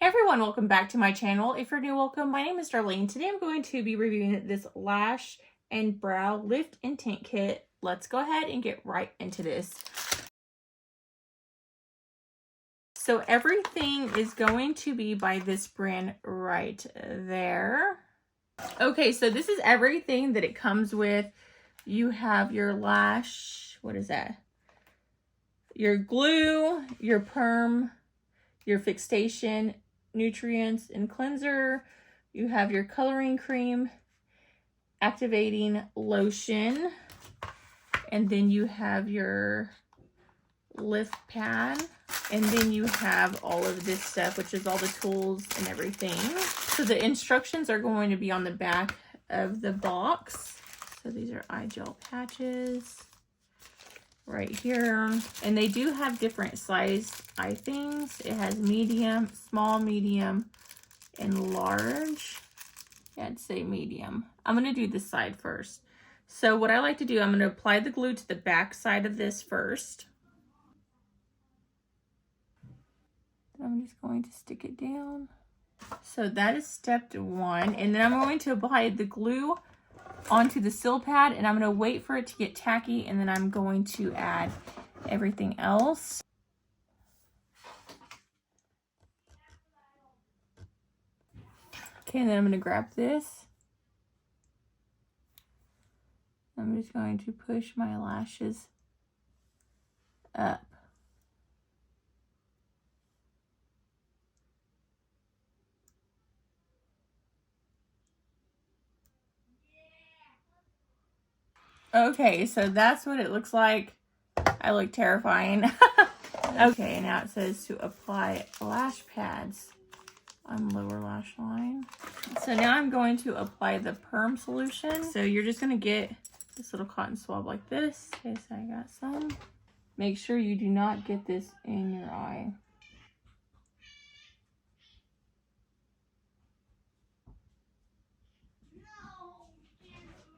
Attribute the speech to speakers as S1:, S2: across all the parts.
S1: Hey everyone, welcome back to my channel. If you're new, welcome. My name is Darlene. Today I'm going to be reviewing this lash and brow lift and tint kit. Let's go ahead and get right into this. So everything is going to be by this brand right there. Okay, so this is everything that it comes with. You have your lash, what is that? Your glue, your perm, your fixation, nutrients and cleanser. You have your coloring cream, activating lotion, and then you have your lift pad, and then you have all of this stuff, which is all the tools and everything. So the instructions are going to be on the back of the box. So these are eye gel patches right here, and they do have different sized eye things. It has medium, small, medium, and large. Yeah, I'd say medium. I'm going to do this side first. So what I like to do, I'm going to apply the glue to the back side of this first. I'm just going to stick it down. So that is step one, and then I'm going to apply the glue onto the seal pad, and I'm going to wait for it to get tacky, and then I'm going to add everything else. Okay, and then I'm going to grab this. I'm just going to push my lashes up. Okay, so that's what it looks like. I look terrifying. Okay, now it says to apply lash pads on lower lash line. So now I'm going to apply the perm solution. So you're just going to get this little cotton swab like this. Okay, so I got some. Make sure you do not get this in your eye.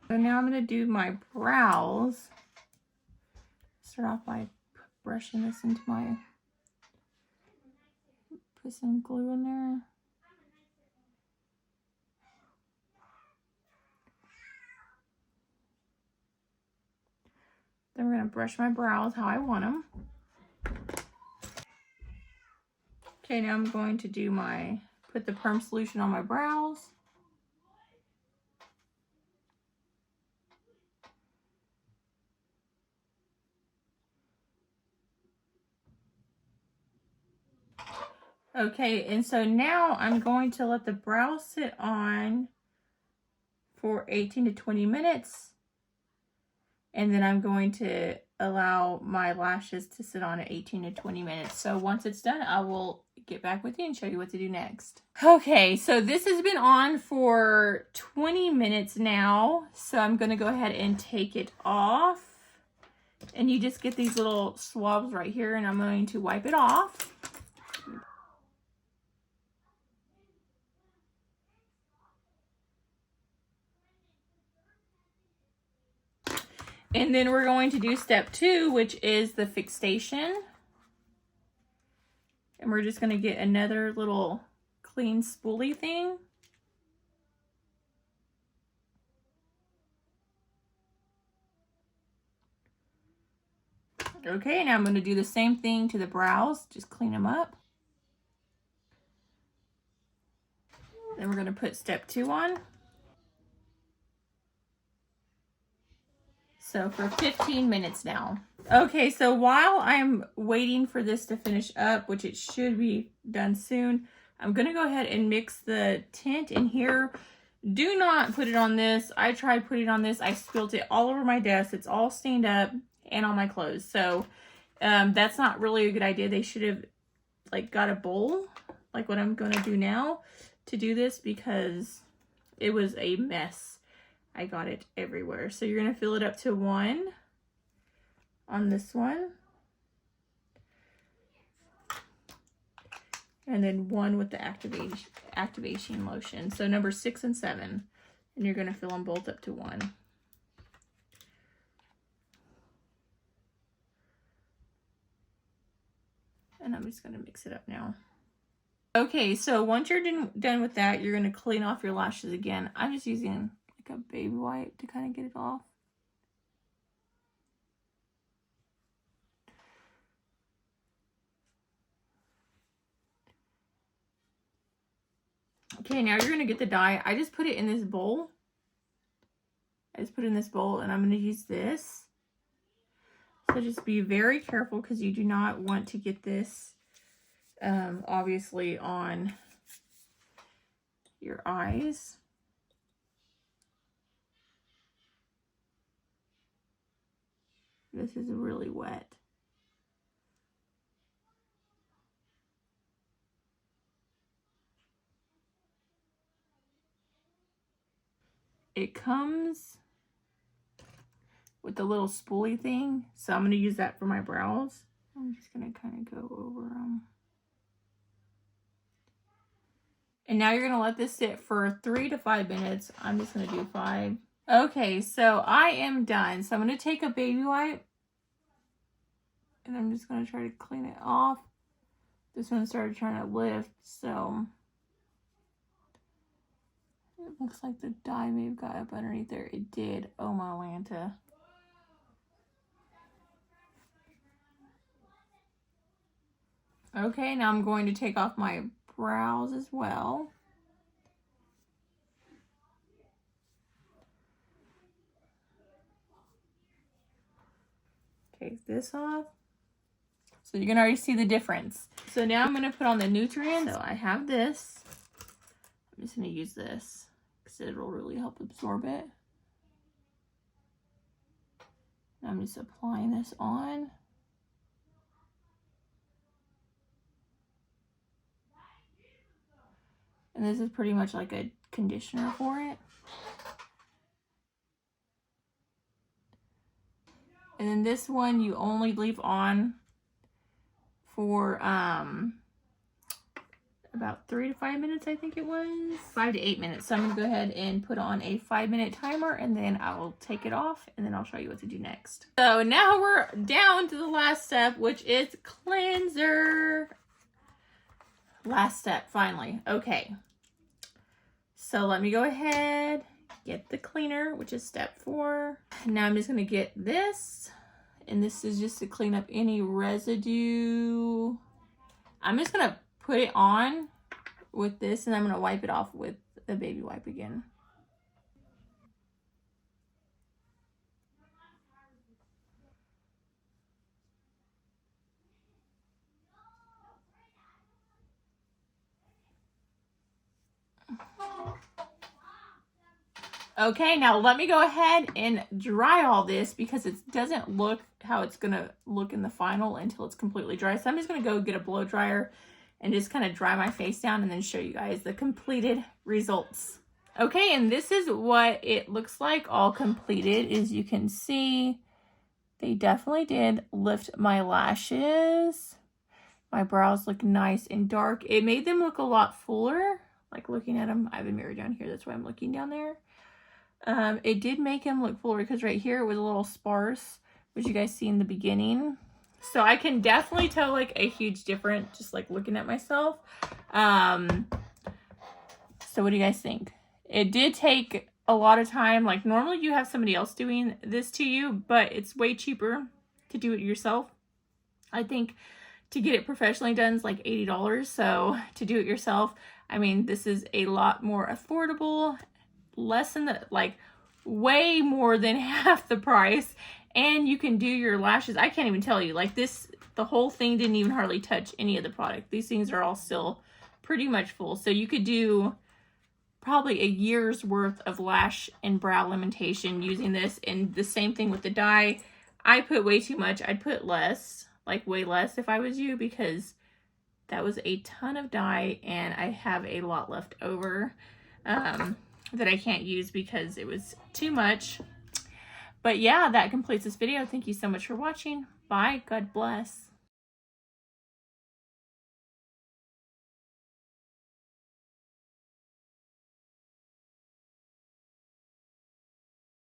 S1: So now I'm going to do my brows. Start off by brushing this into my, put some glue in there. Then we're going to brush my brows how I want them. Okay, now I'm going to do put the perm solution on my brows. Okay, and so now I'm going to let the brows sit on for 18 to 20 minutes. And then I'm going to allow my lashes to sit on at 18 to 20 minutes. So once it's done, I will get back with you and show you what to do next. Okay, so this has been on for 20 minutes now. So I'm going to go ahead and take it off. And you just get these little swabs right here, and I'm going to wipe it off. And then we're going to do step 2, which is the fixation. And we're just going to get another little clean spoolie thing. Okay, now I'm going to do the same thing to the brows. Just clean them up. Then we're going to put step 2 on. So for 15 minutes now. Okay, so while I'm waiting for this to finish up, which it should be done soon, I'm going to go ahead and mix the tint in here. Do not put it on this. I tried putting it on this. I spilled it all over my desk. It's all stained up and on my clothes. So that's not really a good idea. They should have like got a bowl, like what I'm going to do now, to do this, because it was a mess. I got it everywhere. So you're going to fill it up to 1 on this one. And then 1 with the activation lotion. So number 6 and 7. And you're going to fill them both up to 1. And I'm just going to mix it up now. Okay, so once you're done with that, you're going to clean off your lashes again. I'm just using like a baby wipe to kind of get it off. Okay, now you're going to get the dye. I just put it in this bowl. I just put it in this bowl, and I'm going to use this. So just be very careful because you do not want to get this obviously on your eyes. This is really wet. It comes with the little spoolie thing, so I'm going to use that for my brows. I'm just going to kind of go over them. And now you're going to let this sit for 3 to 5 minutes. I'm just going to do 5. Okay, so I am done. So I'm going to take a baby wipe, and I'm just going to try to clean it off. This one started trying to lift, so it looks like the dye may have got up underneath there. It did. Oh my Lanta. Okay, now I'm going to take off my brows as well. Take this off. So you can already see the difference. So now I'm going to put on the nutrients. So I have this. I'm just going to use this because it'll really help absorb it. I'm just applying this on. And this is pretty much like a conditioner for it. And then this one you only leave on for about 3 to 5 minutes, I think it was. 5 to 8 minutes. So I'm going to go ahead and put on a 5-minute timer, and then I will take it off, and then I'll show you what to do next. So now we're down to the last step, which is cleanser. Last step, finally. Okay. So let me go ahead, get the cleaner, which is step 4. Now I'm just going to get this, and this is just to clean up any residue. I'm just going to put it on with this, and I'm going to wipe it off with the baby wipe again. Okay, now let me go ahead and dry all this because it doesn't look how it's going to look in the final until it's completely dry. So I'm just going to go get a blow dryer and just kind of dry my face down and then show you guys the completed results. Okay, and this is what it looks like all completed. As you can see, they definitely did lift my lashes. My brows look nice and dark. It made them look a lot fuller. Like looking at them, I have a mirror down here. That's why I'm looking down there. It did make him look fuller because right here it was a little sparse, which you guys see in the beginning. So I can definitely tell like a huge difference just like looking at myself. So what do you guys think? It did take a lot of time. Like normally you have somebody else doing this to you, but it's way cheaper to do it yourself. I think to get it professionally done is like $80. So to do it yourself, I mean, this is a lot more affordable. Less than the, like way more than half the price, and you can do your lashes. I can't even tell you, like this, the whole thing didn't even hardly touch any of the product. These things are all still pretty much full, so you could do probably a year's worth of lash and brow limitation using this. And the same thing with the dye. I put way too much. I'd put less, like way less if I was you, because that was a ton of dye and I have a lot left over that I can't use because it was too much. But yeah, that completes this video. Thank you so much for watching. Bye. God bless.